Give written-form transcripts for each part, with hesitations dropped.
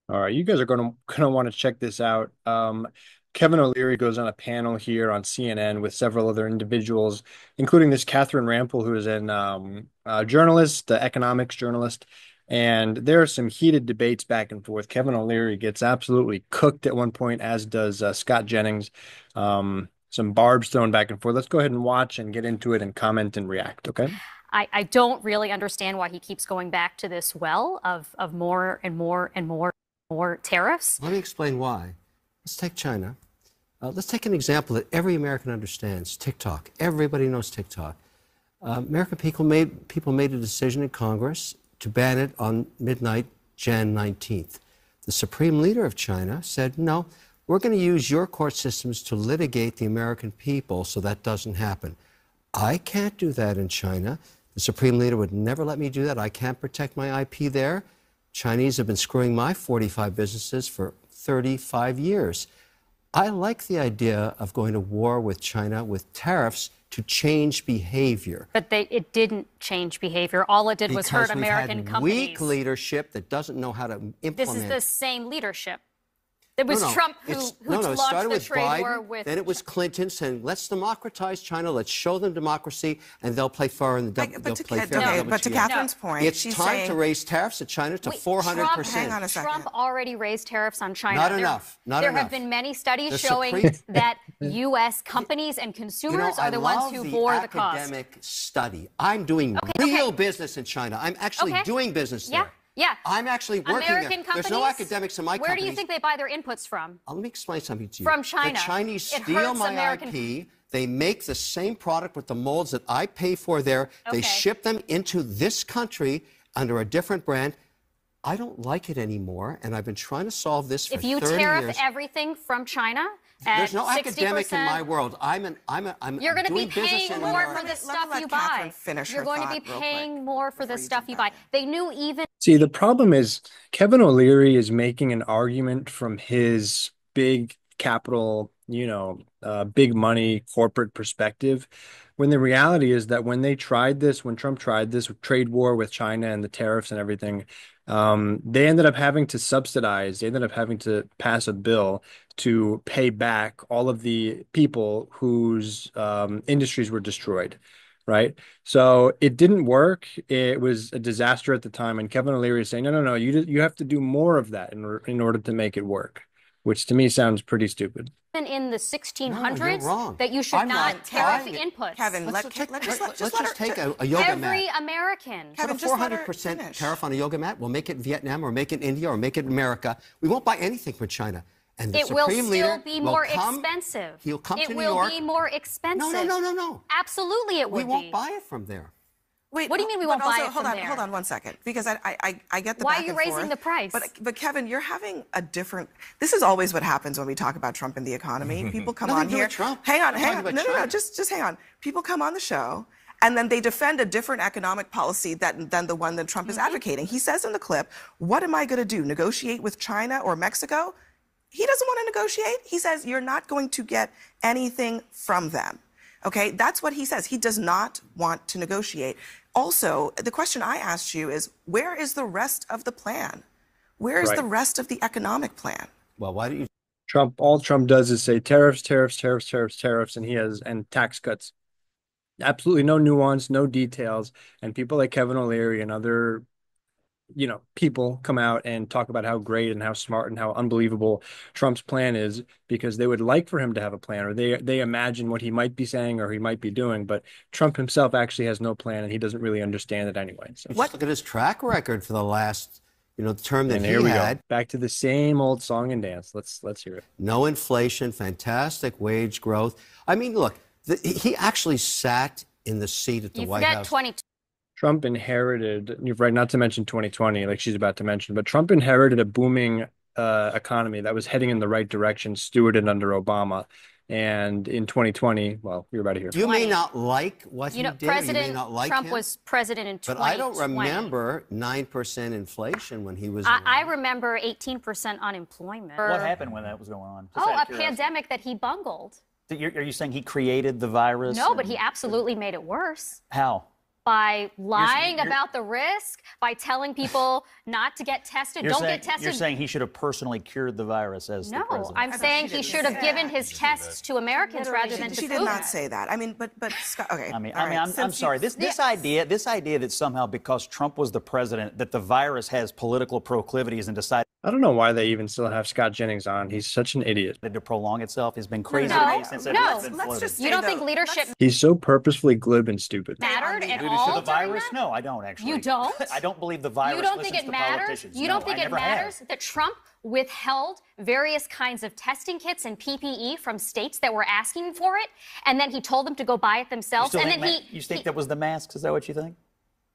All right, you guys are gonna want to check this out. Kevin O'Leary goes on a panel here on CNN with several other individuals, including this Catherine Rampell, who is a journalist, the economics journalist. And there are some heated debates back and forth. Kevin O'Leary gets absolutely cooked at one point, as does Scott Jennings. Some barbs thrown back and forth. Let's go ahead and watch and get into it and comment and react. Okay. I don't really understand why he keeps going back to this well of more and more and more tariffs. Let me explain why. Let's take China. Let's take an example that every American understands, TikTok. Everybody knows TikTok. American people made a decision in Congress to ban it on midnight, Jan 19th. The supreme leader of China said, no, we're going to use your court systems to litigate the American people so that doesn't happen. I can't do that in China. The supreme leader would never let me do that. I can't protect my IP there. Chinese have been screwing my 45 businesses for 35 years. I like the idea of going to war with China with tariffs to change behavior. But it didn't change behavior. All it did was hurt American companies. Weak leadership that doesn't know how to implement. This is the same leadership. It was No, Trump who it launched started the with trade Biden, war with. then it was Clinton saying, let's democratize China, let's show them democracy, and they'll play fair and they'll play fair. Okay, but to Catherine's point, it's time to raise tariffs at China to 400%. Hang on a second. Trump already raised tariffs on China. Not enough. There have been many studies showing that U.S. companies and consumers are the ones who bore the cost. Academic study. I'm doing real business in China. I'm actually doing business there. Yeah. I'm actually working American there. There's no academics in my company. Where do you think they buy their inputs from? Let me explain something to you. From China. The Chinese steal my IP. They make the same product with the molds that I pay for there. They ship them into this country under a different brand. I don't like it anymore, and I've been trying to solve this for 30 years. If you tariff everything from China, there's no 60%, academic in my world. You're going to be paying more for the Let stuff you Catherine buy. finish You're her going to be thought real paying quick more for the before you stuff jump you back buy. in. They knew even. See, the problem is Kevin O'Leary is making an argument from his big capital, big money corporate perspective, when the reality is that when Trump tried this trade war with China and the tariffs and everything, they ended up having to pass a bill to pay back all of the people whose industries were destroyed. Right. So it didn't work. It was a disaster at the time. And Kevin O'Leary is saying, no, no, no, you have to do more of that in order to make it work, which to me sounds pretty stupid. In the 1600s, wrong. that you should not tariff inputs. Kevin, let's just take a yoga mat. Every American. Put a 400% tariff on a yoga mat. We'll make it in Vietnam or make it in India or make it in America. We won't buy anything from China. And the It will Supreme Leader still be more expensive. He'll come to New It will York. be more expensive. No. Absolutely, it would be. We won't buy it from there. Wait, what do you mean we won't buy it from there? Hold on 1 second, because I get the Why back are you and raising forth, the price? But Kevin, you're having a different. This is always what happens when we talk about Trump and the economy. People come on here. Trump. Hang on. No. Just hang on. People come on the show, and then they defend a different economic policy than the one that Trump is advocating. He says in the clip, "What am I going to do? Negotiate with China or Mexico?" He doesn't want to negotiate. He says you're not going to get anything from them. Okay, that's what he says. He does not want to negotiate. Also, the question I asked you is, where is the rest of the plan? Where is the rest of the economic plan? Well, why don't you? All Trump does is say tariffs, and tax cuts. Absolutely no nuance, no details. And people like Kevin O'Leary and other people come out and talk about how great and how smart and how unbelievable Trump's plan is, because they would like for him to have a plan, or they imagine what he might be saying or he might be doing. But Trump himself actually has no plan, and he doesn't really understand it anyway. So Look at his track record for the last, term that and he here we had. go. Back to the same old song and dance. Let's hear it. No inflation, fantastic wage growth. I mean, look, he actually sat in the seat at the White House. Trump inherited, you're right, not to mention 2020, like she's about to mention, but Trump inherited a booming economy that was heading in the right direction, stewarded under Obama. And in 2020, well, you're about to hear. You may not like what he did. President you may not like Trump him, was president in 2020. But I don't remember 9% inflation when he was I remember 18% unemployment. What happened when that was going on? A pandemic that he bungled. Are you saying he created the virus? No, but he absolutely made it worse. How? by lying about the risk, by telling people not to get tested, don't get tested. You're saying he should have personally cured the virus as the president. No, I'm saying he should have given his tests to Americans rather than to She did not say that. I mean, but Scott, okay. I'm sorry. This idea that somehow because Trump was the president, that the virus has political proclivities and decided I don't know why they even still have Scott Jennings on. He's such an idiot. to prolong itself has been crazy to me since it has been let's floated. just You don't think leadership He's so purposefully glib and stupid. mattered at Due all to the during virus? that? No, I don't actually. You don't? I don't believe the virus You don't think listens it to matters? politicians. You No, don't think I it never matters have. that Trump withheld various kinds of testing kits and PPE from states that were asking for it, and then he told them to go buy it themselves, and then You think that was the masks? Is that what you think?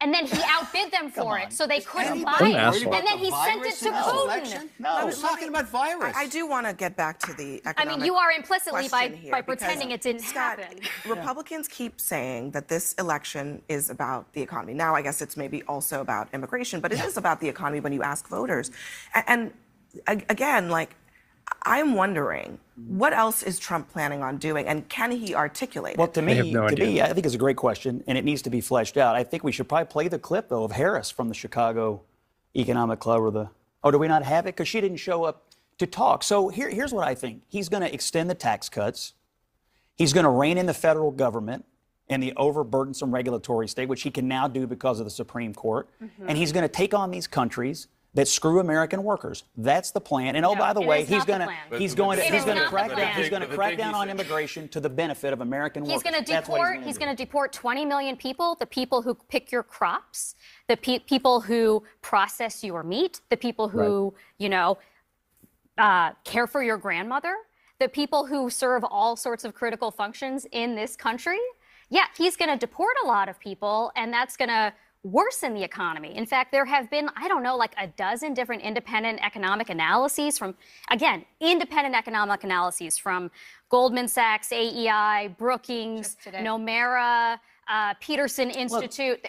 and then he outbid them for it, so they couldn't buy What an it. asshole. And then he sent it to Putin. No. I was talking about virus. I do want to get back to the economic I mean, you are implicitly question here, by because, pretending it didn't Scott, happen. Republicans keep saying that this election is about the economy. Now, I guess it's maybe also about immigration, but it is about the economy when you ask voters. And again, like, I'm wondering, what else is Trump planning on doing, and can he articulate Well, it? to I have me, no idea. I think it's a great question, and it needs to be fleshed out. I think we should probably play the clip, though, of Harris from the Chicago Economic Club or the. Oh, do we not have it? Because she didn't show up to talk. So here's what I think. He's going to extend the tax cuts. He's going to rein in the federal government and the overburdensome regulatory state, which he can now do because of the Supreme Court. And he's going to take on these countries that screw American workers. That's the plan. And oh, No, by the it way, is he's not the going to plan. he's going to It he's is going to not the crack plan. down he's going to But the crack thing down he on said- immigration to the benefit of American workers. He's going to That's what deport. He's going to deport 20 million people. The people who pick your crops, the people who process your meat, the people who care for your grandmother, the people who serve all sorts of critical functions in this country. Yeah, he's going to deport a lot of people, and that's going to worsen the economy. In fact, there have been, I don't know, like a dozen different independent economic analyses from, again, independent economic analyses from Goldman Sachs, AEI, Brookings, Nomura, Peterson Institute,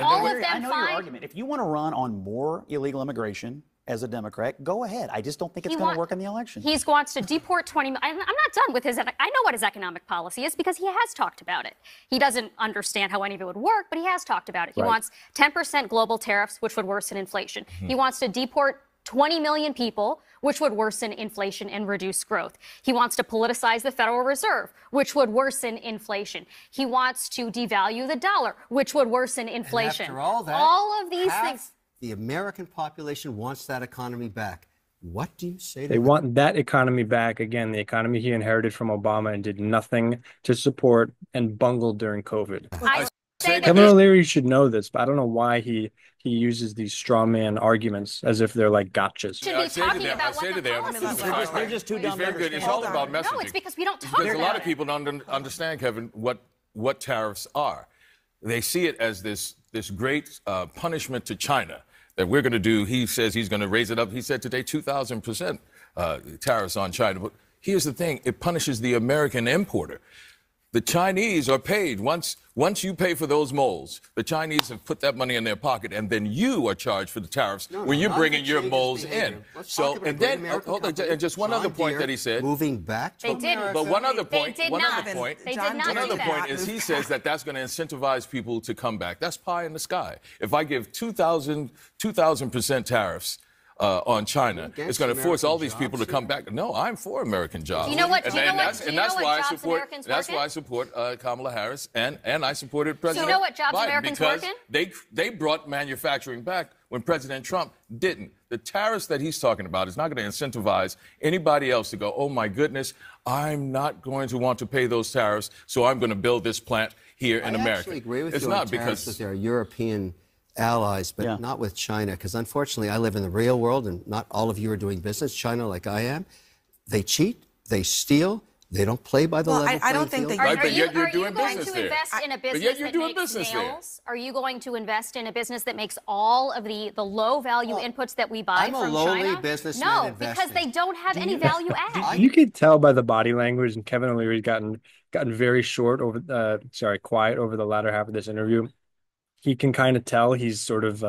all of them I know your find argument. If you want to run on more illegal immigration as a Democrat, go ahead. I just don't think it's going to work in the election. He wants to deport 20 million. I'm not done with his. I know what his economic policy is because he has talked about it. He doesn't understand how any of it would work, but he has talked about it. He wants 10% global tariffs, which would worsen inflation. He wants to deport 20 million people, which would worsen inflation and reduce growth. He wants to politicize the Federal Reserve, which would worsen inflation. He wants to devalue the dollar, which would worsen inflation. And after all that, all of these half things. the American population wants that economy back. What do you say to They that? want that economy back. Again, the economy he inherited from Obama and did nothing to support and bungled during COVID. I say that Kevin O'Leary should know this, but I don't know why he uses these straw man arguments as if they're like gotchas. should be talking about what the policies are. They're just too dumb to He's very good. It's understand. all about messaging. No, it's because we don't talk Because a lot about of it. people don't understand, Kevin, what tariffs are. They see it as this great punishment to China that we're going to do. He says he's going to raise it up. He said today 2,000% tariffs on China. But here's the thing. It punishes the American importer. The Chinese are paid. Once you pay for those molds, the Chinese have put that money in their pocket, and then you are charged for the tariffs when you're not bringing the your changes molds behavior. in. Let's So, talk about and great then, American hold on, company. and just one John other point Deere that he said. Moving back to They didn't. America. But one other point. They did One not. other point. They did John not Deere do Another that. point is he says that that's going to incentivize people to come back. That's pie in the sky. If I give 2,000% tariffs on China, it's going to force all these people to come back. No, I'm for American jobs. You know what? And Do you know what? that's Do you know what why I jobs support. Americans That's work why I in? support Kamala Harris, and I supported President. know what jobs Biden Americans because work in? they brought manufacturing back when President Trump didn't. The tariffs that he's talking about is not going to incentivize anybody else to go, oh my goodness, I'm not going to want to pay those tariffs, so I'm going to build this plant here in America. I actually agree with it's you not on tariffs because with their European allies, but not with China, because unfortunately I live in the real world, and not all of you are doing business China like I am. They cheat, they steal, they don't play by the Well, level I don't playing think they field. Right, but yet you're are doing you going business to there. invest in a But business yet you're that doing makes business there. nails? Are you going to invest in a business that makes all of the low-value inputs that we buy I'm a from lowly China? businessman No, investing. because they don't have any value add. You could tell by the body language, and Kevin O'Leary's gotten very short over, quiet over the latter half of this interview. He can kind of tell he's sort of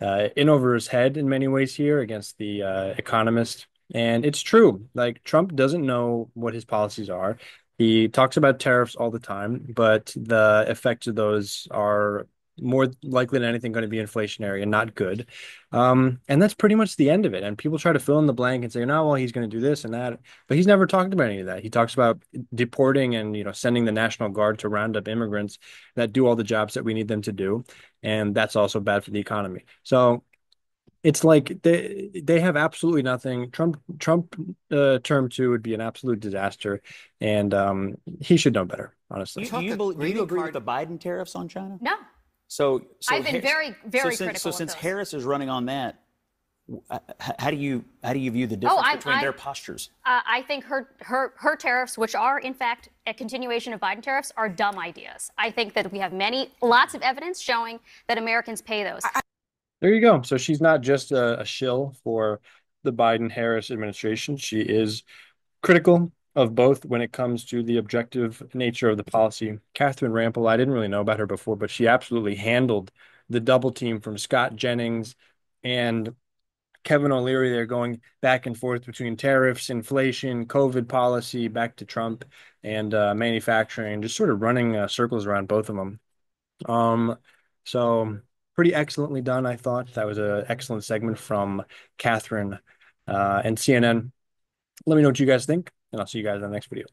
in over his head in many ways here against the Economist. And it's true. Like, Trump doesn't know what his policies are. He talks about tariffs all the time, but the effects of those are more likely than anything going to be inflationary and not good. And that's pretty much the end of it. And people try to fill in the blank and say, no, well, he's going to do this and that. But he's never talked about any of that. He talks about deporting and, sending the National Guard to round up immigrants that do all the jobs that we need them to do. And that's also bad for the economy. So it's like they have absolutely nothing. Trump term two would be an absolute disaster, and he should know better, honestly. Do you agree with the Biden tariffs on China? No. So I've been very, very so critical. So of since those. Harris is running on that, how do you view the difference between their postures? I think her tariffs, which are in fact a continuation of Biden tariffs, are dumb ideas. I think that we have lots of evidence showing that Americans pay those. There you go. So she's not just a shill for the Biden-Harris administration. She is critical of both when it comes to the objective nature of the policy. Catherine Rampell, I didn't really know about her before, but she absolutely handled the double team from Scott Jennings and Kevin O'Leary. They're going back and forth between tariffs, inflation, COVID policy, back to Trump, and manufacturing, just sort of running circles around both of them. Um, so pretty excellently done, I thought. That was an excellent segment from Catherine and CNN. Let me know what you guys think, and I'll see you guys in the next video.